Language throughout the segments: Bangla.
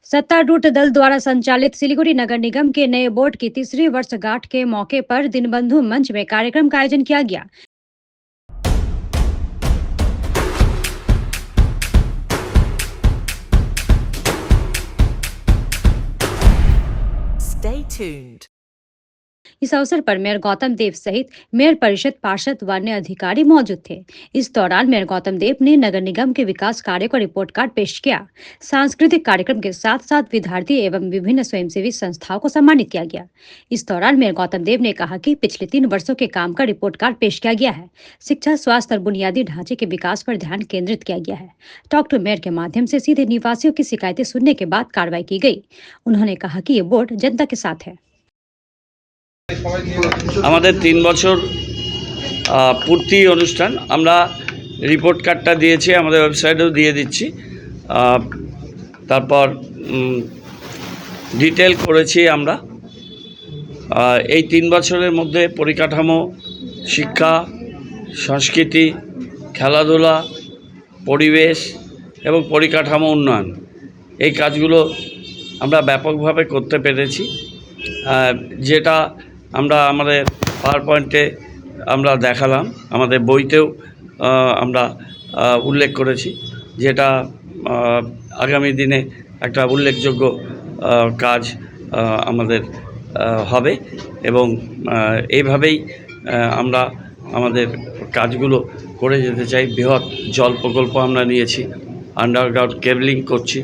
सत्तारूढ़ दल द्वारा संचालित सिलीगुड़ी नगर निगम के नए बोर्ड की तीसरी वर्षगांठ के मौके पर दीनबंधु मंच में कार्यक्रम का आयोजन किया गया। Stay tuned. इस अवसर पर मेयर गौतम देव सहित मेयर परिषद पार्षद व अन्य अधिकारी मौजूद थे। इस दौरान मेयर गौतम देव ने नगर निगम के विकास कार्य को रिपोर्ट कार्ड पेश किया। सांस्कृतिक कार्यक्रम के साथ साथ विद्यार्थी एवं विभिन्न स्वयंसेवी संस्थाओं को सम्मानित किया गया। इस दौरान मेयर गौतम देव ने कहा कि पिछले 3 वर्षों के काम का रिपोर्ट कार्ड पेश किया गया है। शिक्षा, स्वास्थ्य और बुनियादी ढांचे के विकास पर ध्यान केंद्रित किया गया है। टॉक टू मेयर के माध्यम से सीधे निवासियों की शिकायतें सुनने के बाद कार्रवाई की गई। उन्होंने कहा कि ये बोर्ड जनता के साथ है। আমাদের 3 বছর পূর্তি অনুষ্ঠান আমরা রিপোর্ট কার্ডটা দিয়েছি, আমাদের ওয়েবসাইটেও দিয়ে দিচ্ছি। তারপর ডিটেল করেছি আমরা এই 3 বছরের মধ্যে পরিকাঠামো, শিক্ষা, সংস্কৃতি, খেলাধুলা, পরিবেশ এবং পরিকাঠামো উন্নয়ন এই কাজগুলো আমরা ব্যাপকভাবে করতে পেরেছি। যেটা আমরা আমাদের পাওয়ার পয়েন্টে আমরা দেখালাম, আমাদের বইতেও আমরা উল্লেখ করেছি, যেটা আগামী দিনে একটা উল্লেখযোগ্য কাজ আমাদের হবে এবং এইভাবেই আমরা আমাদের কাজগুলো করে যেতে চাই। বৃহৎ জল প্রকল্প আমরা নিয়েছি, আন্ডারগ্রাউন্ড কেবলিং করছি,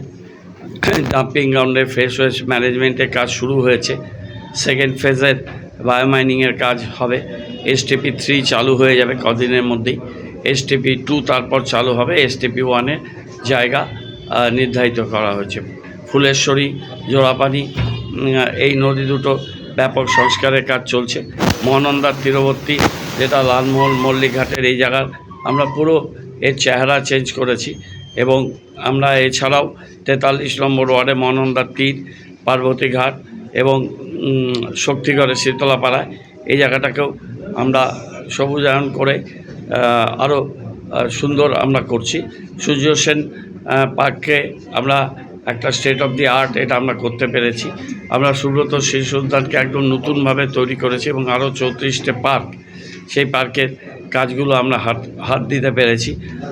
ডাম্পিং গ্রাউন্ডে ফ্রেশ ওয়েস্ট ম্যানেজমেন্টের কাজ শুরু হয়েছে। সেকেন্ড ফেজের বায়োমাইনিংয়ের কাজ হবে। STP 3 চালু হয়ে যাবে কদিনের মধ্যেই। STP 2 তারপর চালু হবে। STP 1-এর জায়গা নির্ধারিত করা হয়েছে। ফুলেশ্বরী, জোড়াপানি এই নদী দুটো ব্যাপক সংস্কারের কাজ চলছে। মহানন্দার তীরবর্তী যেটা লালমহল মল্লিকঘাটের এই জায়গার আমরা পুরো এর চেহারা চেঞ্জ করেছি এবং আমরা এছাড়াও 43 নম্বর ওয়ার্ডে মহানন্দার তীর, পার্বতী ঘাট এবং শক্তিগড়ের শীতলাপাড়ায় এই জায়গাটাকেও আমরা সবুজায়ন করে আরও সুন্দর আমরা করছি। সূর্য সেন পার্ককে আমরা একটা স্টেট অফ দি আর্ট এটা আমরা করতে পেরেছি। আমরা সুব্রত শিশু উদ্যানকে একদম নতুনভাবে তৈরি করেছি এবং আরও 34টে পার্ক, সেই পার্কের কাজগুলো আমরা হাত দিতে পেরেছি।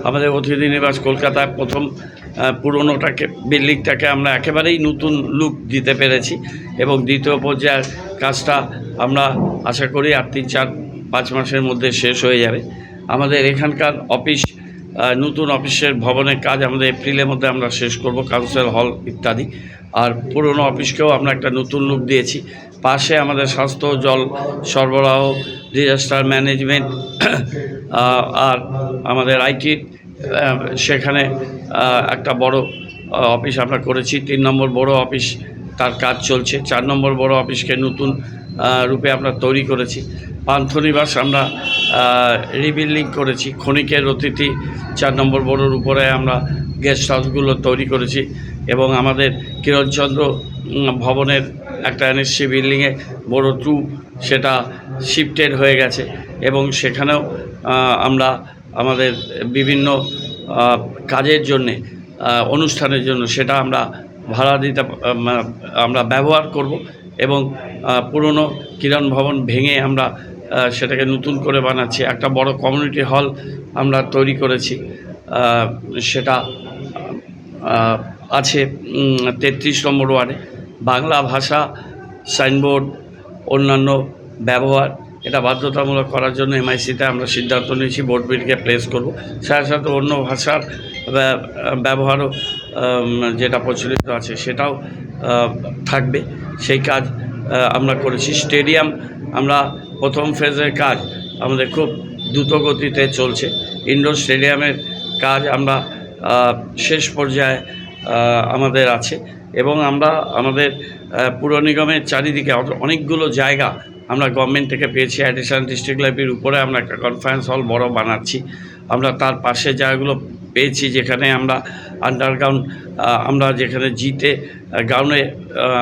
আমাদের অতিথি নিবাস কলকাতায় প্রথম পুরনোটাকে বিল্ডিংটাকে আমরা একেবারেই নতুন লুক দিতে পেরেছি এবং দ্বিতীয় পর্যায়ের কাজটা আমরা আশা করি আর 3-4-5 মাসের মধ্যে শেষ হয়ে যাবে। আমাদের এখানকার অফিস, নতুন অফিসের ভবনের কাজ আমাদের এপ্রিলের মধ্যে আমরা শেষ করব, কাউন্সিল হল ইত্যাদি। আর পুরনো অফিসকেও আমরা একটা নতুন লুক দিয়েছি। পাশে আমাদের স্বাস্থ্য, জল সরবরাহ, ডিজাস্টার ম্যানেজমেন্ট আর আমাদের আইটি, সেখানে একটা বড় অফিস আমরা করেছি। 3 নম্বর বড় অফিস তার কাজ চলছে। 4 নম্বর বড় অফিসকে নতুন রূপে আমরা তৈরি করেছি। পান্থনিবাস আমরা রিবিল্ডিং করেছি। ক্ষণিকের অতিথি 4 নম্বর বড়োর উপরে আমরা গেস্ট হাউসগুলো তৈরি করেছি এবং আমাদের কিরণচন্দ্র ভবনের একটা NSC বিল্ডিংয়ে বড় 2 সেটা শিফটেড হয়ে গেছে এবং সেখানেও আমরা আমাদের বিভিন্ন কাজের জন্যে, অনুষ্ঠানের জন্য সেটা আমরা ভাড়া দিতে আমরা ব্যবহার করব এবং পুরনো কিরণ ভবন ভেঙে আমরা সেটাকে নতুন করে বানাচ্ছি। একটা বড় কমিউনিটি হল আমরা তৈরি করেছি, সেটা আছে 33 নম্বর ওয়ার্ডে। বাংলা ভাষা সাইনবোর্ড, অন্যান্য ব্যবহার এটা বাধ্যতামূলক করার জন্য MIC-তে আমরা সিদ্ধান্ত নিয়েছি, বোর্ড বিলকে প্লেস করব। সাথে সাথে অন্য ভাষার ব্যবহারও যেটা প্রচলিত আছে সেটাও থাকবে, সেই কাজ আমরা করেছি। স্টেডিয়াম আমরা প্রথম ফেজের কাজ আমাদের খুব দ্রুত গতিতে চলছে। ইনডোর স্টেডিয়ামের কাজ আমরা শেষ পর্যায়ে আমাদের আছে এবং আমরা আমাদের পুর নিগমের চারিদিকে অনেকগুলো জায়গা আমরা গভর্নমেন্ট থেকে পেয়েছি। অ্যাডিশনাল ডিস্ট্রিক্ট লাইব্রেরির উপরে আমরা একটা কনফারেন্স হল বড় বানাচ্ছি। আমরা তার পাশে জায়গাগুলো পেয়েছি যেখানে আমরা আন্ডারগ্রাউন্ড, আমরা যেখানে জিতে গ্রাউন্ডে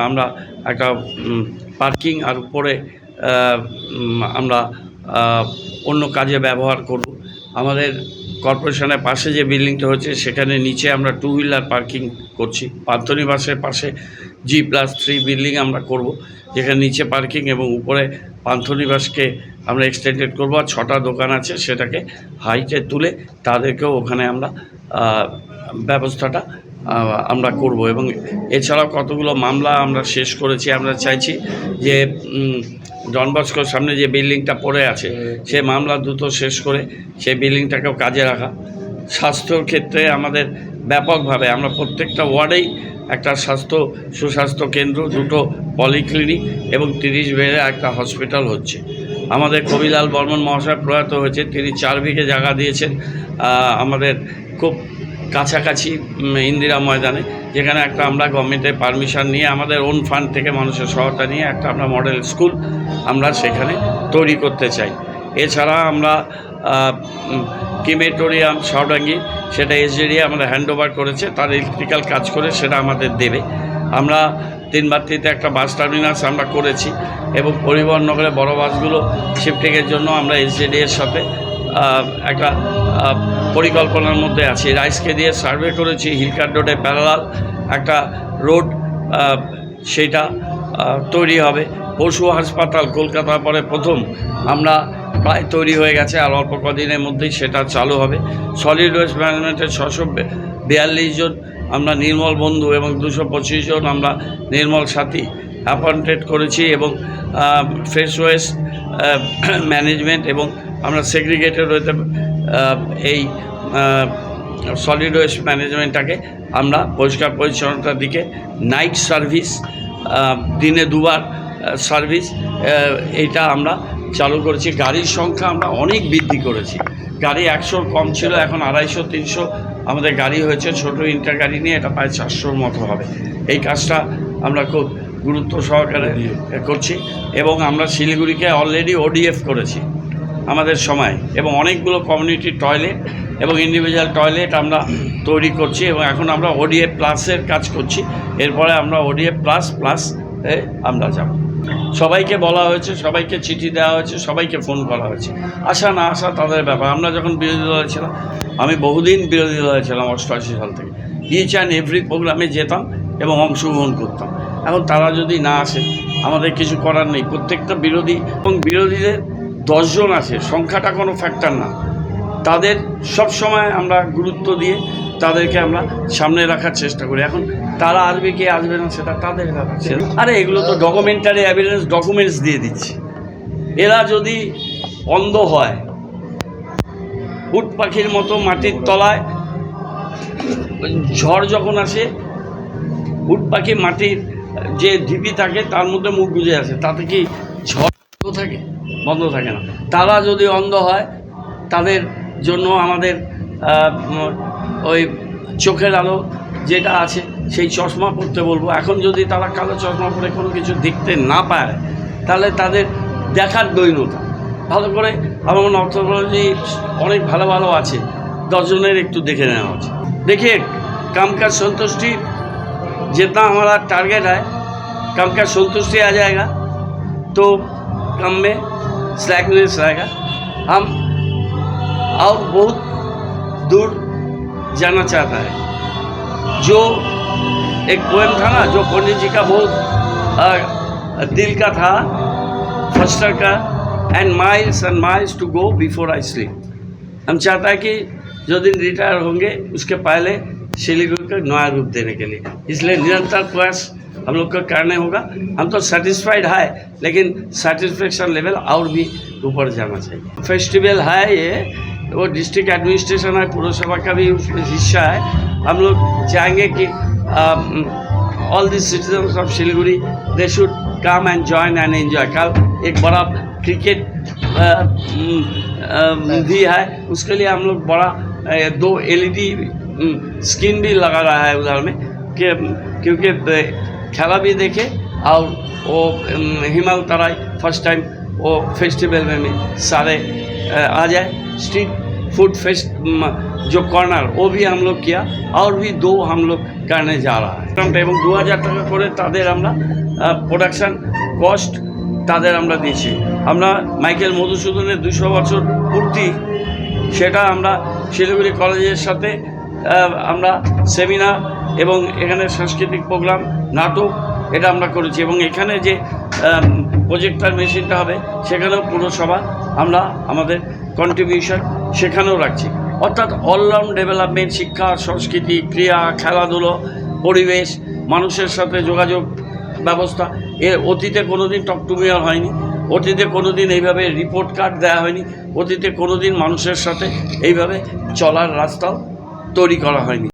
আমরা একটা পার্কিং আর উপরে আমরা অন্য কাজে ব্যবহার করব। আমাদের কর্পোরেশনের পাশে যে বিল্ডিংটা হচ্ছে সেখানে নিচে আমরা 2 হুইলার পার্কিং করছি। পান্থনিবাসের পাশে G+3 বিল্ডিং আমরা করব, যেখানে নিচে পার্কিং এবং উপরে পান্থনিবাসকে আমরা এক্সটেন্ডেড করবো। আর 6টা দোকান আছে, সেটাকে হাইটে তুলে তাদেরকেও ওখানে আমরা ব্যবস্থাটা আমরা করব। এবং এছাড়াও কতগুলো মামলা আমরা শেষ করেছি। আমরা চাইছি যে ডন বস্কোর সামনে যে বিল্ডিংটা পড়ে আছে সে মামলা দ্রুত শেষ করে সেই বিল্ডিংটাকেও কাজে রাখা। স্বাস্থ্যর ক্ষেত্রে আমাদের ব্যাপকভাবে আমরা প্রত্যেকটা ওয়ার্ডেই একটা সুস্বাস্থ্য কেন্দ্র, 2টো পলিক্লিনিক এবং 30 বেডের একটা হসপিটাল হচ্ছে। আমাদের কবিলাল বর্মন মহাশয় প্রয়াত হয়েছে, তিনি 4 বিঘে জায়গা দিয়েছেন আমাদের খুব কাছাকাছি ইন্দিরা ময়দানে, যেখানে একটা আমরা গভর্নমেন্টের পারমিশন নিয়ে আমাদের ওন ফান্ড থেকে মানুষের সহায়তা নিয়ে একটা আমরা মডেল স্কুল আমরা সেখানে তৈরি করতে চাই। এছাড়া আমরা ক্রিমেটোরিয়াম সাউডাঙ্গি, সেটা SJDA আমাদের হ্যান্ডওভার করেছে, তার ইলেকট্রিক্যাল কাজ করে সেটা আমাদের দেবে। আমরা 3 বাত্তিতে একটা বাস টার্মিনাস আমরা করেছি এবং পরিবহন নগরে বড় বাসগুলো শিফটিংয়ের জন্য আমরা SJDA-এর সাথে একটা পরিকল্পনার মধ্যে আছি। রাইসকে দিয়ে সার্ভে করেছি, হিলকার রোডে প্যারালাল একটা রোড সেটা তৈরি হবে। পশু হাসপাতাল কলকাতার পরে প্রথম আমরা প্রায় তৈরি হয়ে গেছে, আর অল্প কদিনের মধ্যেই সেটা চালু হবে। সলিড ওয়েস্ট ম্যানেজমেন্টের 642 জন আমরা নির্মল বন্ধু এবং 225 জন আমরা নির্মল সাথী অ্যাপয়েন্টেড করেছি। এবং ফ্রেশ ওয়েস্ট ম্যানেজমেন্ট এবং আমরা সেগ্রিগেটেড হতে এই সলিড ওয়েস্ট ম্যানেজমেন্টটাকে আমরা পরিষ্কার পরিচ্ছন্নতার দিকে নাইট সার্ভিস, দিনে 2বার সার্ভিস, এইটা আমরা চালু করেছি। গাড়ির সংখ্যা আমরা অনেক বৃদ্ধি করেছি। গাড়ি 100 কম ছিল, এখন 250-300 আমাদের গাড়ি হয়েছে। ছোটো ইন্টার গাড়ি নিয়ে এটা প্রায় 400-র মতো হবে। এই কাজটা আমরা খুব গুরুত্ব সহকারে করছি এবং আমরা শিলিগুড়িকে অলরেডি ODF করেছি আমাদের সময়, এবং অনেকগুলো কমিউনিটি টয়লেট এবং ইন্ডিভিজুয়াল টয়লেট আমরা তৈরি করছি এবং এখন আমরা ODF প্লাসের কাজ করছি। এরপরে আমরা ODF প্লাস আমরা যাব। সবাইকে বলা হয়েছে, সবাইকে চিঠি দেওয়া হয়েছে, সবাইকে ফোন করা হয়েছে। আসা না আসা তাদের ব্যাপার। আমরা যখন বিরোধী দলে ছিলাম, আমি বহুদিন বিরোধী দলে ছিলাম 88 সাল থেকে, ইচ অ্যান্ড এভরি প্রোগ্রামে যেতাম এবং অংশগ্রহণ করতাম। এখন তারা যদি না আসে আমাদের কিছু করার নেই। প্রত্যেকটা বিরোধী এবং বিরোধীদের 10 জন আছে, সংখ্যাটা কোনো ফ্যাক্টর না। তাদের সব সময় আমরা গুরুত্ব দিয়ে তাদেরকে আমরা সামনে রাখার চেষ্টা করি। এখন তারা আসবে কি আসবে না সেটা তাদের ব্যাপার। আরে এগুলো তো ডকুমেন্টারি এভিডেন্স, ডকুমেন্টস দিয়ে দিচ্ছে। এরা যদি অন্ধ হয়, উট পাখির মতো মাটির তলায় ঝড় যখন আসে, উট পাখি মাটির যে ঢিপি থাকে তার মধ্যে মুখ গুজে আসে, তাতে কি ঝড় থাকে? বন্ধ থাকে না। তারা যদি অন্ধ হয়, তাদের জন্য আমাদের ওই চোখের আলো যেটা আছে সেই চশমা পরতে বলবো। এখন যদি তারা কালো চশমা পরে কোনো কিছু দেখতে না পায়, তাহলে তাদের দেখার দৈন্যতা ভালো করে। আমার মনে অর্থোলজি অনেক ভালো আছে, 10 জনের একটু দেখে নেওয়া উচিত। देखिए काम का संतुष्टि जितना हमारा टारगेट है, काम का संतुष्टि आ जाएगा तो काम में स्लैकनेस रहेगा। हम और बहुत दूर जाना चाहता है। जो एक पोएम था ना, जो पंडित जी का बहुत दिल का था, फस्टर का, and miles to go before I sleep. हम चाहता है कि जो दिन रिटायर होंगे उसके पहले शिलीगुड़ी को नया रूप देने के लिए, इसलिए निरंतर प्रयास हम लोग को करने होगा। हम तो सेटिस्फाइड है, लेकिन सेटिस्फेक्शन लेवल और भी ऊपर जाना चाहिए। फेस्टिवल है ये, वो डिस्ट्रिक्ट एडमिनिस्ट्रेशन है, पुरसभा का भी उसमें हिस्सा है। हम लोग चाहेंगे कि all this citizens of Siliguri they should come and join and enjoy. कल एक बड़ा क्रिकेट भी है, उसके लिए हम लोग बड़ा 2 LED स्क्रीन भी लगा रहा है उधर में, क्योंकि खेला भी देखे और वो हिमाल तराई फर्स्ट टाइम वो फेस्टिवल में सारे आ जाए। स्ट्रीट फूड फेस्ट जो कॉर्नर वो भी हम लोग किया, और भी 2 हम लोग करने जा रहा है। এবং 2000 টাকা করে তাদের আমরা প্রোডাকশন কস্ট তাদের আমরা দিয়েছি। আমরা মাইকেল মধুসূদনের 200 বছর পূর্তি, সেটা আমরা শিলিগুড়ি কলেজের সাথে আমরা সেমিনার এবং এখানে সাংস্কৃতিক প্রোগ্রাম, নাটক এটা আমরা করেছি। এবং এখানে যে প্রজেক্টর মেশিনটা হবে সেখানেও পুরসভা আমরা আমাদের কন্ট্রিবিউশন সেখানেও রাখছি। অর্থাৎ অলরাউন্ড ডেভেলপমেন্ট, শিক্ষা, সংস্কৃতি, ক্রীড়া, খেলাধুলো, পরিবেশ, মানুষের সাথে যোগাযোগ ব্যবস্থা, অতীতে কোনো দিন টকটুমিয়ার হয়নি, অতীতে কোনো দিন এইভাবে রিপোর্ট কার্ড দেওয়া হয়নি, অতীতে কোনো দিন মানুষের সাথে এইভাবে চলার রাস্তাও তৈরি করা হয়নি।